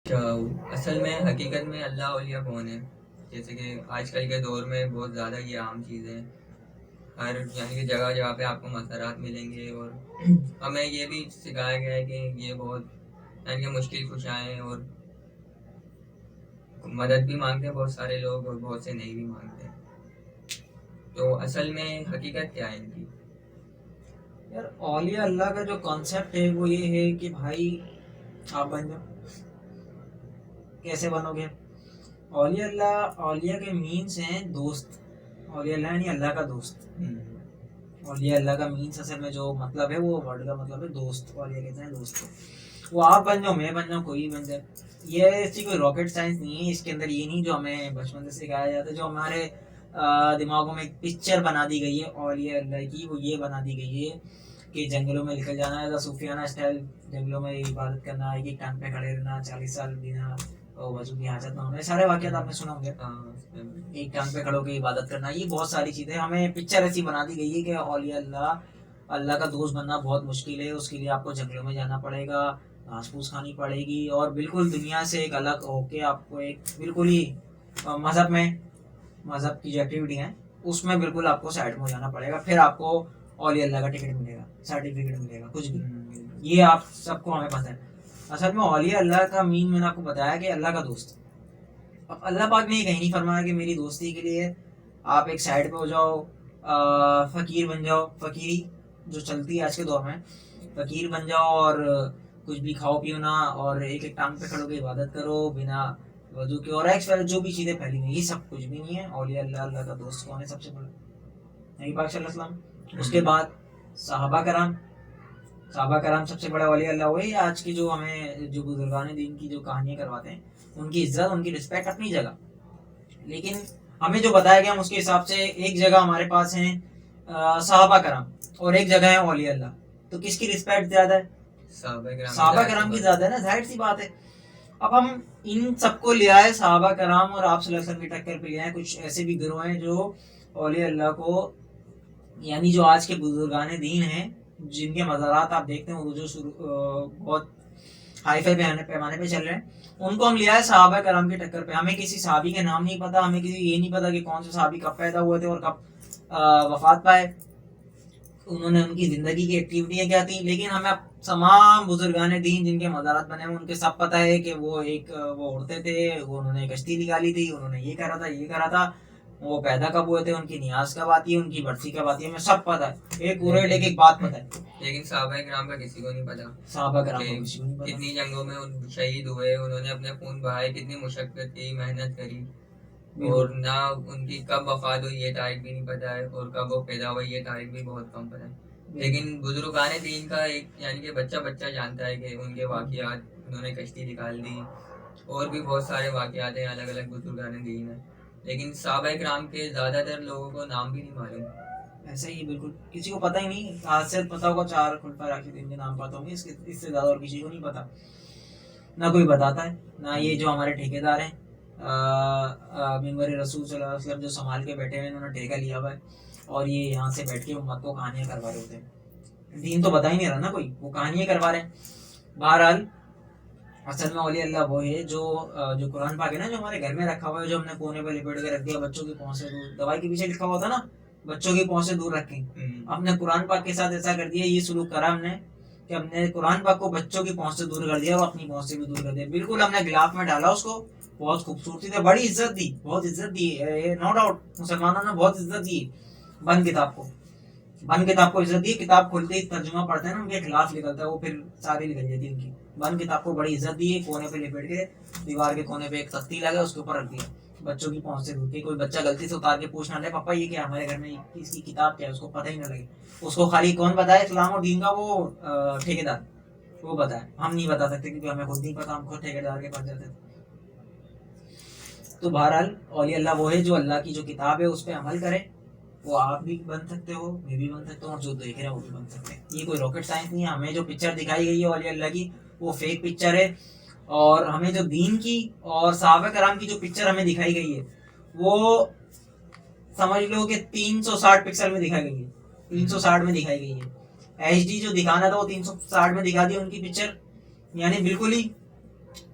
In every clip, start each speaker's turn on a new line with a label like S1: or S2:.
S1: اصل میں حقیقت میں اللہ اولیاء کون ہے؟ جیسے کہ آج کل کے دور میں بہت زیادہ یہ عام چیز ہے، ہر یعنی کہ جگہ جگہ پہ آپ کو مسرات ملیں گے، اور ہمیں یہ بھی سکھایا گیا ہے کہ یہ بہت یعنی کہ مشکل کشا ہیں، اور مدد بھی مانگتے ہیں بہت سارے لوگ اور بہت سے نہیں بھی مانگتے. تو اصل میں حقیقت کیا ہے ان کی؟
S2: یار اولیاء اللہ کا جو کانسیپٹ ہے وہ یہ ہے کہ بھائی آپ بن جاؤ. کیسے بنو گے؟ اولیاء اللہ، اولیاء کے مینس ہیں دوست. اولیاء اللہ یعنی اللہ کا دوست. اولیاء اللہ کا مینس اصل میں جو مطلب ہے وہ ورڈ کا مطلب ہے دوست. اولیاء کہتے ہیں دوست کو. وہ آپ بن جاؤ، میں بن جاؤں، کوئی بن جائے. یہ ایسی کوئی راکٹ سائنس نہیں ہے اس کے اندر. یہ نہیں جو ہمیں بچپن سے سکھایا جاتا ہے، جو ہمارے دماغوں میں ایک پکچر بنا دی گئی ہے اولیاء اللہ کی، وہ یہ بنا دی گئی ہے کہ جنگلوں میں نکل جانا ہے، صوفیانہ اسٹائل جنگلوں میں عبادت کرنا ہے، کہ ٹانگ پہ کھڑے رہنا 40 سال بنا وضو کی حاجت نہ ہونا. سارے واقعات آپ نے سنا ہوں گے. ایک ٹانگ پہ کھڑے ہو کے عبادت کرنا، یہ بہت ساری چیزیں ہمیں پکچر ایسی بنا دی گئی ہے کہ اولیاء اللہ کا دوست بننا بہت مشکل ہے. اس کے لیے آپ کو جنگلوں میں جانا پڑے گا، گھاس پھوس کھانی پڑے گی، اور بالکل دنیا سے ایک الگ ہو کے آپ کو ایک بالکل ہی مذہب کی جو ایکٹیویٹی ہیں اس میں بالکل آپ کو سائڈ میں جانا پڑے گا. پھر آپ کو اولیاء اللہ کا ٹکٹ ملے گا، سرٹیفکیٹ ملے گا، کچھ بھی. یہ آپ سب کو ہمیں پتہ ہے. اصل میں اولیاء اللہ کا مین میں نے آپ کو بتایا کہ اللہ کا دوست. اب اللہ پاک نے یہ کہیں نہیں فرمایا کہ میری دوستی کے لیے آپ ایک سائڈ پہ ہو جاؤ، فقیر بن جاؤ. فقیری جو چلتی ہے آج کے دور میں، فقیر بن جاؤ اور کچھ بھی کھاؤ پیو نہ، اور ایک ایک ٹانگ پہ کھڑو کے عبادت کرو بنا وضو کے، اور جو بھی چیزیں پھیلی ہوئی، یہ سب کچھ بھی نہیں ہے. اولیاء اللہ کا دوست کون ہے؟ سب سے بڑا نبی پاک صلی اللہ علیہ وسلم. اس کے بعد صحابہ کرام سب سے بڑے اولیاء اللہ ہوئے. آج کی جو ہمیں جو بزرگان دین کی جو کہانیاں کرواتے ہیں، ان کی عزت، ان کی رسپیکٹ اپنی جگہ، لیکن ہمیں جو بتایا گیا ہم اس کے حساب سے ایک جگہ ہمارے پاس ہیں صحابہ کرام اور ایک جگہ ہے اولیاء اللہ. تو کس کی رسپیکٹ زیادہ ہے؟ صحابہ کرام کی زیادہ ہے نا، ظاہر سی بات ہے. اب ہم ان سب کو لے آئے، صحابہ کرام اور آپ صلی اللہ علیہ وسلم کی ٹکر پہ لے آئے. کچھ ایسے بھی گروہ ہیں جو اولیاء اللہ کو، یعنی جو آج کے بزرگان دین ہیں جن کے مزارات آپ دیکھتے ہیں وہ جو بہت ہائی فائی پیمانے پہ چل رہے ہیں، ان کو ہم لے آئے صحابہ کرام کی ٹکر پہ. ہمیں کسی صحابی کے نام نہیں پتا، ہمیں کسی یہ نہیں پتا کہ کون سے صحابی کب پیدا ہوئے تھے اور کب وفات پائے، انہوں نے ان کی زندگی کی ایکٹیویٹیاں کیا تھیں. لیکن ہمیں تمام بزرگان دین جن کے مزارات بنے ہیں ان کے سب پتہ ہے کہ وہ اڑتے تھے، انہوں نے کشتی نکالی تھی، انہوں نے یہ کرا تھا، یہ کرا تھا، وہ پیدا کب ہوئے تھے، ان کی نیاز کب آتی ہے، ان کی برسی کب آتی ہے، ہمیں سب پتہ ہے. ایک پورے ایک بات پتہ ہے،
S1: لیکن صحابہ کرام کا کسی کو نہیں پتا.
S2: صحابہ کرام کو کسی کو نہیں پتا.
S1: کتنی جنگوں میں شہید ہوئے، انہوں نے اپنے خون بہائے، کتنی مشقت کی، محنت کری، اور نہ ان کی کب وفات ہوئی یہ تاریخ بھی نہیں پتا ہے، اور کب وہ پیدا ہوئی یہ تاریخ بھی بہت کم پتا ہے. لیکن بزرگان دین کا ایک یعنی کہ بچہ جانتا ہے کہ ان کے واقعات، انہوں نے کشتی نکال دی، اور بھی بہت سارے واقعات ہیں، الگ الگ بزرگان دین ہیں. لیکن صحابہ کرام کے زیادہ تر لوگوں کو نام بھی نہیں معلوم.
S2: ایسا ہی بالکل کسی کو پتہ ہی نہیں. آج سے پتا ہوگا 4 خلفائے راشدین کے نام پتہ ہوں گے، اس سے زیادہ اور کسی کو نہیں پتا. نہ کوئی بتاتا ہے، نہ یہ جو ہمارے ٹھیکیدار ہیں منبر رسول صلی اللہ علیہ وسلم جو سنبھال کے بیٹھے ہیں، انہوں نے ٹھیکہ لیا ہوا ہے، اور یہ یہاں سے بیٹھ کے امت کو کہانیاں کروا رہے ہوتے ہیں. دین تو بتا ہی نہیں رہا نا کوئی، وہ کہانیاں کروا رہے ہیں. بہرحال اصل میں اولیاء اللہ وہ ہے جو قرآن پاک ہے نا، جو ہمارے گھر میں رکھا ہوا ہے، جو ہم نے کونے پہ لپیٹ کے رکھ دیا، بچوں کی پہنچ سے دور. دوائی کے پیچھے لکھا ہوا تھا نا بچوں کی پہنچ سے دور رکھیں. ہم نے قرآن پاک کے ساتھ ایسا کر دیا، یہ سلوک کرا ہم نے کہ ہم نے قرآن پاک کو بچوں کی پہنچ سے دور کر دیا اور اپنی پہنچ سے بھی دور کر دیا. بالکل ہم نے گلاف میں ڈالا اس کو، بہت خوبصورتی سے، بڑی عزت دی، بہت عزت دی، نو ڈاؤٹ مسلمانوں نے بہت عزت دی. بند کتاب کو عزت دی. کتاب کھولتے ہی ترجمہ پڑھتے ہیں نا، ان کے خلاف نکلتا ہے، وہ پھر ساری نکل جاتی ہے ان کی. بند کتاب کو بڑی عزت دی، کونے پہ لپیٹ کے دیوار کے کونے پہ ایک تختی لگا، اس کے اوپر رکھ دیا بچوں کی پہنچ سے دور کے. کوئی بچہ غلطی سے اتار کے پوچھ نہ لے پاپا یہ کیا ہمارے گھر میں اس کی کتاب کیا ہے، اس کو پتہ ہی نہ لگے. اس کو خالی کون بتائے اسلام اور دین کا؟ وہ ٹھیکیدار، وہ بتائے. ہم نہیں بتا سکتے کیونکہ ہمیں خود نہیں پتا، ہم خود ٹھیکیدار کے پاس جاتے ہیں. تو بہرحال اولیاء اللہ وہ ہے جو اللہ کی جو کتاب ہے اس پہ عمل کرے. وہ آپ بھی بن سکتے ہو، میں بھی بن سکتا ہوں، اور جو دیکھ رہے ہیں وہ بھی بن سکتے ہیں. یہ کوئی راکٹ سائنس نہیں ہے. ہمیں جو پکچر دکھائی گئی ہے اولیاء اللہ کی وہ فیک پکچر ہے، اور ہمیں جو دین کی اور صحابہ کرام کی جو پکچر ہمیں دکھائی گئی ہے وہ سمجھ لو کہ 360 پکسل میں دکھائی گئی ہے، 360 میں دکھائی گئی ہے. ایچ ڈی جو دکھانا تھا وہ 360 میں دکھا دیا ان کی پکچر. یعنی بالکل ہی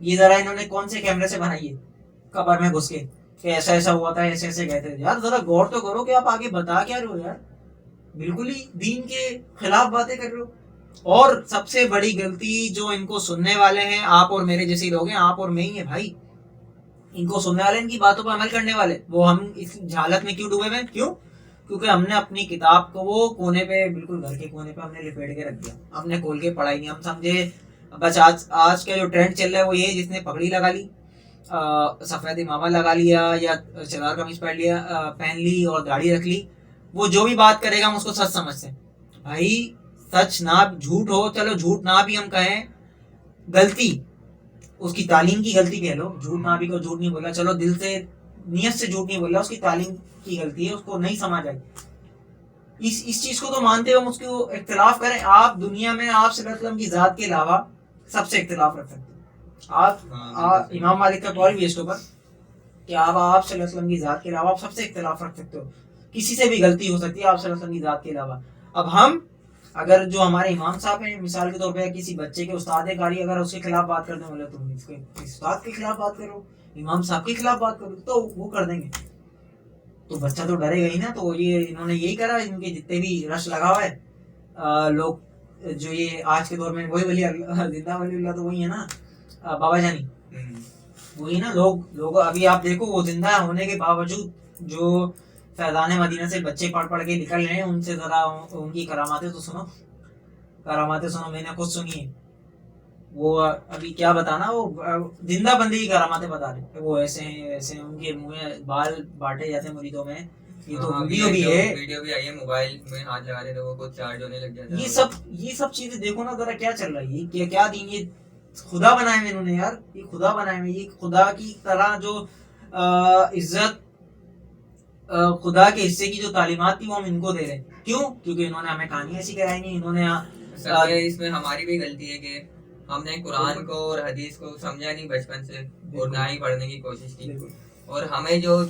S2: یہ ذرا انہوں نے کون سے کیمرے سے بنائی ہے قبر میں گھس کے کہ ایسا ایسا ہوا تھا, ایسے ایسے گئے تھے. یار ذرا غور تو کرو کہ آپ آگے بتا کیا رہے ہو یار, بالکل ہی دین کے خلاف باتیں کر رہے ہو. اور سب سے بڑی غلطی جو ان کو سننے والے ہیں, آپ اور میرے جیسے لوگ ہیں, آپ اور میں ہی ہیں بھائی. ان کو سننے والے, ان کی باتوں پر عمل کرنے والے, وہ ہم اس جہالت میں کیوں ڈوبے ہوئے ہیں؟ کیوں؟ کیونکہ ہم نے اپنی کتاب کو وہ کونے پہ, بالکل گھر کے کونے پہ ہم نے لپیٹ کے رکھ دیا, ہم نے کھول کے پڑھائی نہیں. ہم سمجھے بس آج کا جو ٹرینڈ چل رہا ہے وہ یہ, جس نے پگڑی لگا لی, سفید امامہ لگا لیا, یا شلوار قمیض پہن لی اور داڑھی رکھ لی, وہ جو بھی بات کرے گا ہم اس کو سچ سمجھتے ہیں. بھائی سچ نہ, جھوٹ ہو, چلو جھوٹ نہ بھی ہم کہیں, غلطی اس کی تعلیم کی غلطی کہہ لو, جھوٹ نہ بھی کو جھوٹ نہیں بولا, چلو دل سے نیت سے جھوٹ نہیں بولا, اس کی تعلیم کی غلطی ہے, اس کو نہیں سمجھ آئی. اس چیز کو تو مانتے ہو, ہم اس کو اختلاف کریں. آپ دنیا میں آپ صلی اللہ علیہ وسلم کی ذات کے علاوہ سب سے اختلاف رکھ سکتے ہیں. آپ امام مالک کا قول بھی ہے اس کے اوپر کہ آپ صلی اللہ علیہ وسلم کی ذات کے علاوہ آپ سب سے اختلاف رکھ سکتے ہو, کسی سے بھی غلطی ہو سکتی ہے آپ صلی اللہ علیہ وسلم کی ذات کے علاوہ. اب ہم اگر جو ہمارے امام صاحب ہیں, مثال کے طور پہ کسی بچے کے استاد قاری اگر اس کے خلاف بات کرتے ہیں, بولے تم اس کے استاد کے خلاف بات کرو, امام صاحب کے خلاف بات کرو, تو وہ کر دیں گے. تو بچہ تو ڈرے گا ہی نا. تو یہ انہوں نے یہی کرا, ان کے جتنے بھی رش لگا ہوا ہے لوگ, جو یہ آج کے دور میں وہی ولی اللہ, زندہ ولی اللہ تو وہی ہے نا, بابا جانی, وہی نا. لوگ ابھی آپ دیکھو, وہ زندہ ہونے کے باوجود جو فیضان مدینہ سے بچے پڑھ کے نکل رہے ہیں, ان سے ذرا ان کی کراماتیں تو سنو, کراماتیں سنو. میں نے خود سنی ہے, وہ ابھی کیا بتانا, وہ زندہ بندی کی کراماتیں بتا رہے, وہ ایسے ہیں ایسے ہیں, ان کے منہ میں بال بانٹے جاتے ہیں مریدوں میں. یہ تو ویڈیو بھی ہے,
S1: ویڈیو بھی آئی ہے, موبائل میں ہاتھ لگا رہے تھے, وہ کچھ چارج ہونے لگ جاتا ہے.
S2: یہ سب چیزیں دیکھو نا ذرا, کیا چل رہا ہے, یہ کیا دین, یہ خدا بنائے ہوئے انہوں نے یار, یہ خدا بنائے ہوئے, یہ خدا کی طرح جو عزت, خدا کے حصے کی جو تعلیمات تھی وہ ہم ان کو دے رہے ہیں. کیوں؟ کیونکہ انہوں نے ہمیں کہانی ایسی کرائی نہیں, انہوں نے
S1: اس میں ہماری بھی غلطی ہے کہ ہم نے قرآن کو اور حدیث کو سمجھا نہیں بچپن سے, اور نہ ہی پڑھنے کی کوشش کی. اور ہمیں جو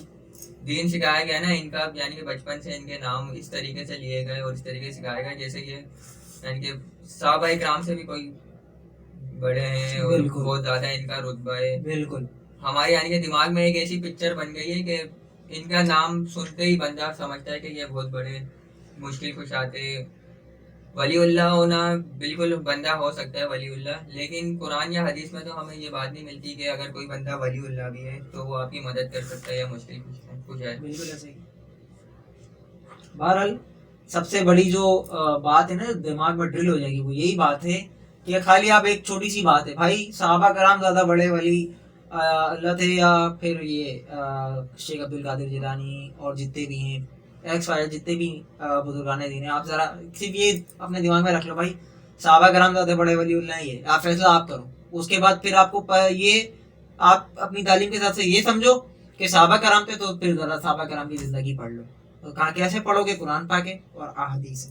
S1: دین سکھایا گیا نا ان کا, یعنی کہ بچپن سے ان کے نام اس طریقے سے لیے گئے اور اس طریقے سے سکھایا گیا جیسے کہ یعنی کہ صحابہ کرام سے بھی کوئی بڑے ہیں اور بہت زیادہ ان کا رتبہ ہے. بالکل ہمارے یعنی کہ دماغ میں ایک ایسی پکچر بن گئی ہے کہ ان کا نام سنتے ہی بندہ سمجھتا ہے کہ یہ بہت بڑے مشکل کشاتے ولی اللہ ہونا. بالکل بندہ ہو سکتا ہے ولی اللہ, لیکن قرآن یا حدیث میں تو ہمیں یہ بات نہیں ملتی کہ اگر کوئی بندہ ولی اللہ بھی ہے تو وہ آپ کی مدد کر سکتا ہے یا مشکل کشا. بالکل ایسے ہی.
S2: بہرحال سب سے بڑی جو بات ہے نا دماغ میں ڈرل ہو جائے گی, وہ یہی بات ہے کہ خالی آپ ایک چھوٹی سی بات ہے, بھائی صحابہ کرام زیادہ بڑے ولی اللہ تھے یا پھر یہ شیخ عبد القادر جیلانی اور جتنے بھی ہیں ایکس وائر جتنے بھی بزرگان دین ہیں, آپ ذرا صرف یہ اپنے دماغ میں رکھ لو, بھائی صحابہ کرام زیادہ بڑے ولی اللہ ہی ہے, آپ فیصلہ آپ کرو. اس کے بعد پھر آپ کو یہ آپ اپنی تعلیم کے ساتھ سے یہ سمجھو کہ صحابہ کرام تھے, تو پھر ذرا صحابہ کرام کی زندگی پڑھ لو. تو کیسے پڑھو گے؟ قرآن پاک اور احادیث.